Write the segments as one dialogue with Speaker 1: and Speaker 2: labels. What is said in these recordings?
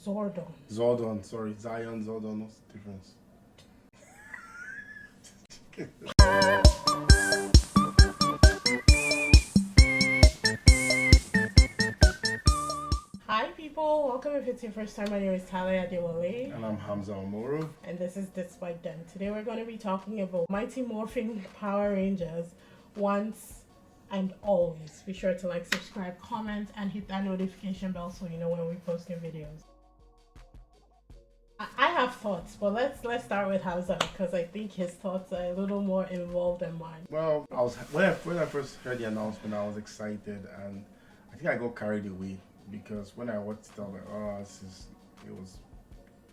Speaker 1: Zordon.
Speaker 2: Zordon, sorry. Zion, Zordon, what's the difference?
Speaker 1: Hi people, welcome if it's your first time. My name is Talia Adewale.
Speaker 2: And I'm Hamza Omoro.
Speaker 1: And this is DISBYDEM. Today we're going to be talking about Mighty Morphin Power Rangers once and always. Be sure to like, subscribe, comment, and hit that notification bell so you know when we post new videos. I have thoughts, but let's start with Hamza because I think his thoughts are a little more involved than mine.
Speaker 2: Well, when I first heard the announcement, I was excited, and I think I got carried away because when I watched it, I was like, oh, it was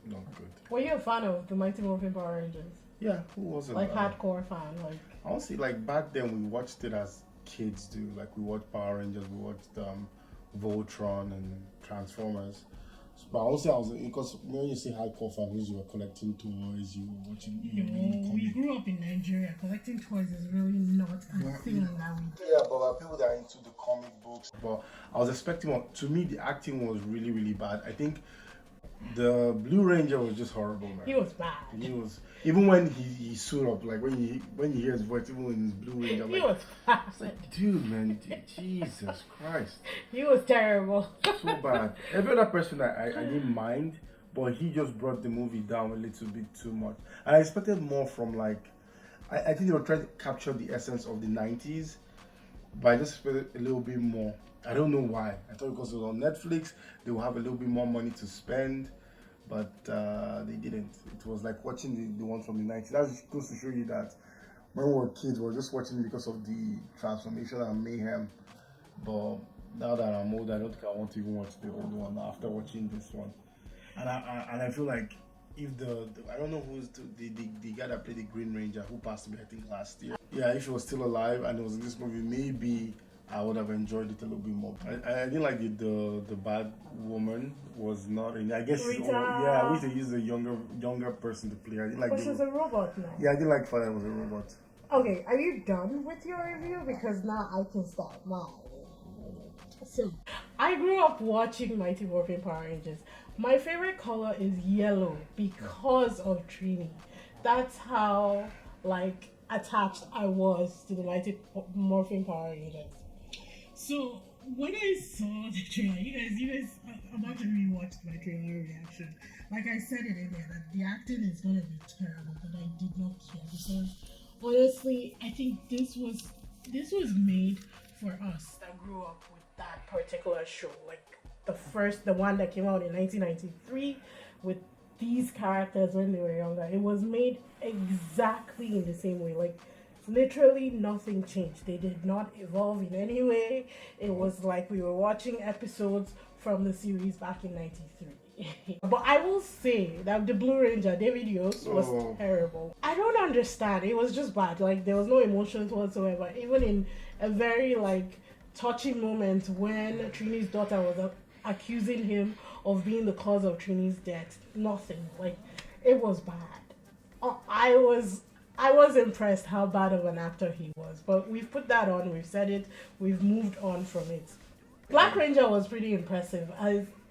Speaker 2: not good.
Speaker 1: Were you a fan of the Mighty Morphin Power Rangers?
Speaker 2: Yeah, who wasn't?
Speaker 1: Like hardcore fan, like.
Speaker 2: Honestly, like back then we watched it as kids do. Like we watched Power Rangers, we watched Voltron and Transformers. But also, I was because when you say hardcore fans, you were collecting toys, you were watching.
Speaker 1: We grew up in Nigeria. Collecting toys is really not a thing that we do.
Speaker 2: Yeah, but people that are into the comic books. But I was expecting to me, the acting was really, really bad. I think the Blue Ranger was just horrible, man.
Speaker 1: He was bad.
Speaker 2: He was, even when he suited up, like when you hear his voice, even in his Blue Ranger,
Speaker 1: he was bad.
Speaker 2: Like, dude, man, Jesus Christ.
Speaker 1: He was terrible.
Speaker 2: So bad. Every other person I didn't mind, but he just brought the movie down a little bit too much. I expected more from like, I think they were trying to capture the essence of the 90s, but I just expected a little bit more. I don't know why. I thought because it was on Netflix, they would have a little bit more money to spend, but they didn't. It was like watching the one from the 90s. That goes to show you that when we were kids, we were just watching because of the transformation and mayhem. But now that I'm old, I don't think I want to even watch the old one after watching this one. And I feel like if the I don't know who's the guy that played the Green Ranger who passed away, I think last year. Yeah, if he was still alive and it was in this movie, maybe I would have enjoyed it a little bit more. I didn't like the bad woman was not in. I guess I wish they used a younger person to play. I didn't like.
Speaker 1: But she's a robot now.
Speaker 2: Yeah, I didn't like the fact that it was a robot.
Speaker 1: Okay, are you done with your review? Because now I can start mine. So, I grew up watching Mighty Morphin Power Rangers. My favorite color is yellow because of Trini. That's how like attached I was to the Mighty Morphin Power Rangers. So when I saw the trailer, you guys, I'm about to rewatch my trailer reaction. Like I said it in there, that the acting is gonna be terrible, but I did not care because honestly, I think this was made for us that grew up with that particular show. Like the one that came out in 1993 with these characters when they were younger. It was made exactly in the same way. Like literally nothing changed. They did not evolve in any way. It was like we were watching episodes from the series back in 93. But I will say that the Blue Ranger, David Yost, was terrible. I don't understand. It was just bad. Like there was no emotions whatsoever. Even in a very like touching moment when Trini's daughter was accusing him of being the cause of Trini's death. Nothing. Like it was bad. I was impressed how bad of an actor he was, but we've put that on, we've said it, we've moved on from it. Black Ranger was pretty impressive.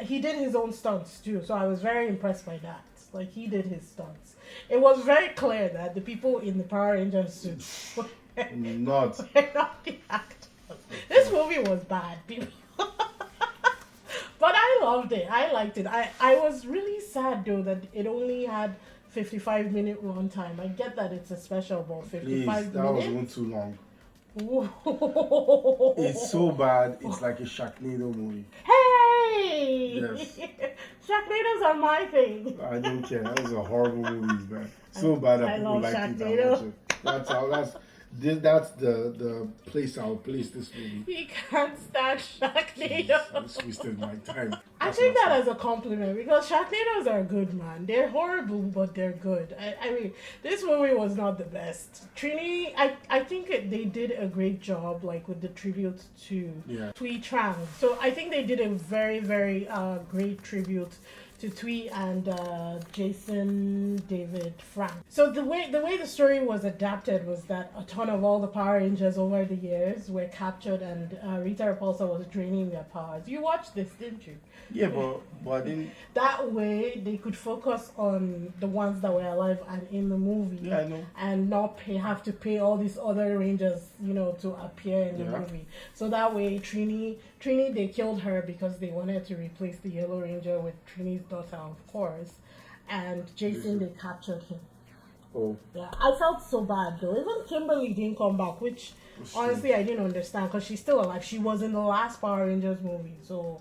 Speaker 1: He did his own stunts too, so I was very impressed by that. Like he did his stunts. It was very clear that the people in the Power Ranger suits were not the actors. This movie was bad, people. But I loved it. I liked it. I was really sad though that it only had 55-minute runtime. I get that it's a special, but 55 minutes?
Speaker 2: That was one too long. It's so bad. It's like a Sharknado movie.
Speaker 1: Hey!
Speaker 2: Yes.
Speaker 1: Sharknadoes are my thing.
Speaker 2: I don't care. That was a horrible movie, man. So bad that people like it. That's the place I'll place this movie.
Speaker 1: He can't stand Sharknado.
Speaker 2: I just wasted my time.
Speaker 1: I take that as a compliment because Sharknadoes are good, man. They're horrible, but they're good. I mean, this movie was not the best. Trini, I think they did a great job, like with the tribute to Twee Trang. So I think they did a very, very great tribute to Twee and Jason David Frank. So the way the story was adapted was that a ton of all the Power Rangers over the years were captured and Rita Repulsa was draining their powers. You watched this, didn't you?
Speaker 2: Yeah, but I didn't.
Speaker 1: That way they could focus on the ones that were alive and in the movie,
Speaker 2: Yeah, I know.
Speaker 1: and not have to pay all these other rangers, to appear in the
Speaker 2: Yeah.
Speaker 1: movie. So that way Trini they killed her because they wanted to replace the Yellow Ranger with Trini's daughter, of course, and Jason they captured him.
Speaker 2: Oh,
Speaker 1: Yeah, I felt so bad though. Even Kimberly didn't come back, which honestly I didn't understand because she's still alive. She was in the last Power Rangers movie, so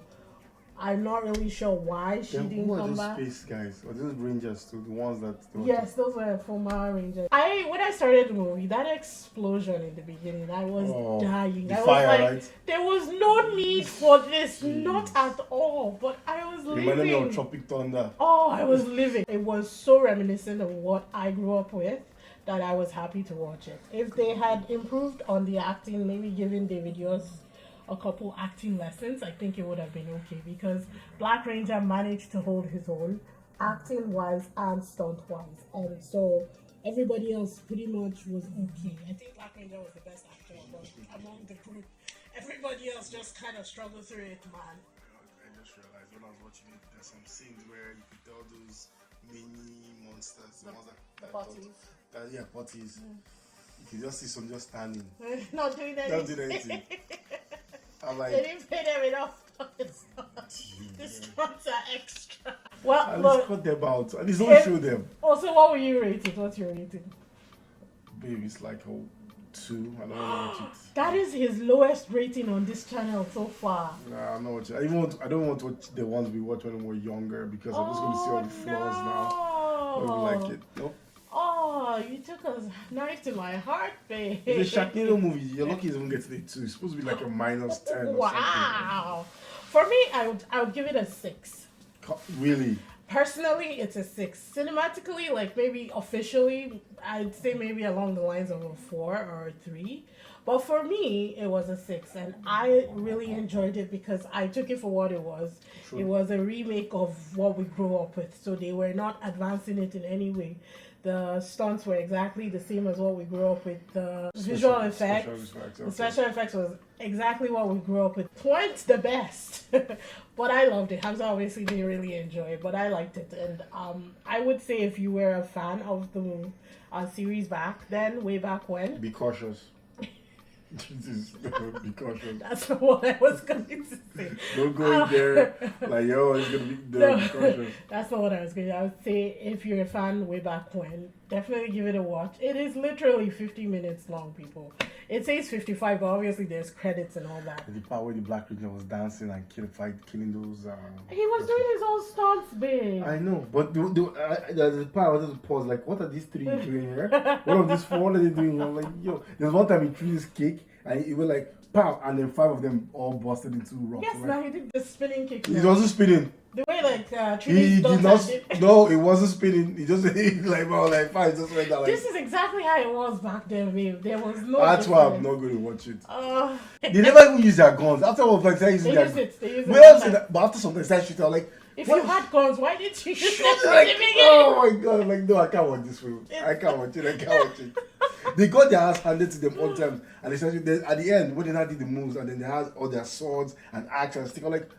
Speaker 1: I'm not really sure why she
Speaker 2: then
Speaker 1: didn't
Speaker 2: who are
Speaker 1: come
Speaker 2: those
Speaker 1: back.
Speaker 2: space guys? Or those Rangers too? The ones that.
Speaker 1: Yes, those were former Rangers. When I started the movie, that explosion in the beginning, I was dying.
Speaker 2: The
Speaker 1: I was
Speaker 2: fire,
Speaker 1: like,
Speaker 2: right?
Speaker 1: there was no need for this, not at all. But I was
Speaker 2: Reminded me of
Speaker 1: living.
Speaker 2: Tropic Thunder.
Speaker 1: Oh, I was living. It was so reminiscent of what I grew up with that I was happy to watch it. If they had improved on the acting, maybe giving David Yost a couple acting lessons, I think it would have been okay because Black Ranger managed to hold his own acting wise and stunt wise, and so everybody else pretty much was okay. I think Black Ranger was the best actor among the group. Everybody else just kind of struggled through it, man.
Speaker 2: I just realized when I was watching it, there's some scenes where you could tell those mini monsters, the ones
Speaker 1: The potties.
Speaker 2: Potties. You can just see some just standing.
Speaker 1: Not doing anything.
Speaker 2: Not doing anything. I'm like,
Speaker 1: They didn't pay them enough. The stunts are extra. Well,
Speaker 2: at least
Speaker 1: look.
Speaker 2: cut them out. At least don't show them.
Speaker 1: Also, what will you rate it? What's your rating?
Speaker 2: Babe, it's like a 2. I don't want to watch it.
Speaker 1: That is his lowest rating on this channel so far.
Speaker 2: Nah, I'm not watching. I don't want to watch the ones we watch when we were younger because I'm just going to see all the flaws now. I don't like it. Nope.
Speaker 1: Oh, you took a knife to my heart, babe.
Speaker 2: The Sharknado movie, you're lucky it's even get to the 2. It's supposed to be like a -10 or something.
Speaker 1: Wow. For me, I would give it a 6.
Speaker 2: Really?
Speaker 1: Personally, it's a 6. Cinematically, like maybe officially, I'd say maybe along the lines of a 4 or a 3. But for me, it was a 6, and I really enjoyed it because I took it for what it was.
Speaker 2: True.
Speaker 1: It was a remake of what we grew up with, so they were not advancing it in any way. The stunts were exactly the same as what we grew up with. The visual effects, the special effects was exactly what we grew up with. Weren't the best, but I loved it. Hamza obviously didn't really enjoy it, but I liked it. And I would say if you were a fan of the series way back when,
Speaker 2: be cautious. Be cautious.
Speaker 1: That's not what I was going to say.
Speaker 2: Don't go in there like, yo, it's going to be
Speaker 1: No,
Speaker 2: be cautious.
Speaker 1: that's not what I was going to say. I would say if you're a fan way back when, definitely give it a watch. It is literally 50 minutes long, people. It says 55, but obviously there's credits and all that.
Speaker 2: The part where the Black Ranger was dancing and killing those.
Speaker 1: He was doing his own stunts, babe.
Speaker 2: I know, but the part I wanted to pause, like, what are these 3 doing here? What of these 4? What are they doing? I'm like, yo, there's one time he threw this cake and it went like, pow, and then 5 of them all busted into rocks.
Speaker 1: Yes, now he did the spinning kick.
Speaker 2: He wasn't spinning.
Speaker 1: The way like
Speaker 2: He
Speaker 1: Trini's
Speaker 2: did
Speaker 1: daughter
Speaker 2: not. No, it wasn't spinning. He just like, well, like, fine, just went down. Like,
Speaker 1: This is exactly how it was back then, babe. There was no.
Speaker 2: that's why I'm
Speaker 1: difference.
Speaker 2: not going to watch it.
Speaker 1: Uh,
Speaker 2: They never even use their guns. After I was like, using
Speaker 1: They
Speaker 2: their
Speaker 1: use it. They use it.
Speaker 2: Well, but after some time, I was like,
Speaker 1: If
Speaker 2: what?
Speaker 1: you had guns, why did you use them from
Speaker 2: Like,
Speaker 1: the beginning?
Speaker 2: oh my god, like, no, I can't watch this film. I can't watch it. I can't watch it. They got their ass handed to them all the time, and essentially, at the end, when they now did the moves, and then they had all their swords and axes and stick, I'm like,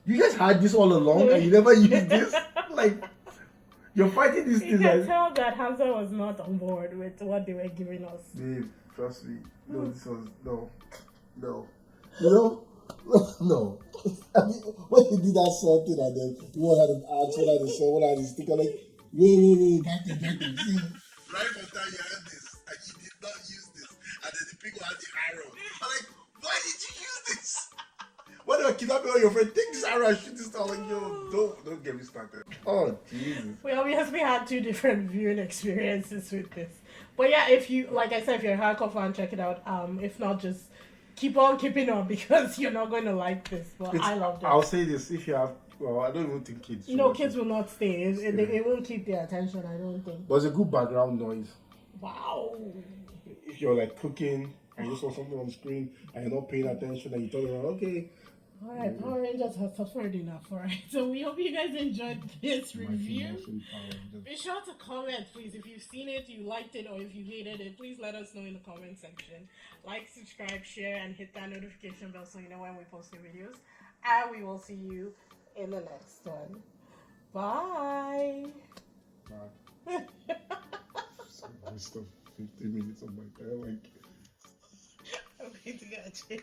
Speaker 2: you guys had this all along, and you never used this? Like, you're fighting these
Speaker 1: You
Speaker 2: things.
Speaker 1: can
Speaker 2: Like,
Speaker 1: tell that Hamza was not on board with what they were giving us.
Speaker 2: babe, trust me. No, this was, no. You know? No. I mean, when he did that something and then one had an axe, one had a sword, one had a stick, I'm like, wait, back to see. Right from time you had this, and you did not use this, and then the pig had the arrow. I'm like, why did you use this? Why do I kidnap all your friends? Take this arrow and shoot this stuff. Like, yo, don't get me started. Oh, Jesus.
Speaker 1: We obviously had 2 different viewing experiences with this. But yeah, if you, like I said, if you're a hardcore fan, check it out. If not, just keep on keeping on because you're not going to like this. But I loved it.
Speaker 2: I'll say this, if you have, well, I don't even think kids should
Speaker 1: No,
Speaker 2: watch
Speaker 1: kids
Speaker 2: it.
Speaker 1: will not stay. It won't keep their attention, I don't think.
Speaker 2: But it's a good background noise.
Speaker 1: Wow.
Speaker 2: If you're like cooking and you saw something on the screen and you're not paying attention and you turn around, okay.
Speaker 1: Alright, Power Rangers have suffered enough, alright? So we hope you guys enjoyed this review. Be sure to comment, please. If you've seen it, you liked it, or if you hated it, please let us know in the comment section. Like, subscribe, share, and hit that notification bell so you know when we post new videos. And we will see you in the next one. Bye.
Speaker 2: Bye. Waste of 15 minutes of my time. Like,
Speaker 1: I'm going to get a change.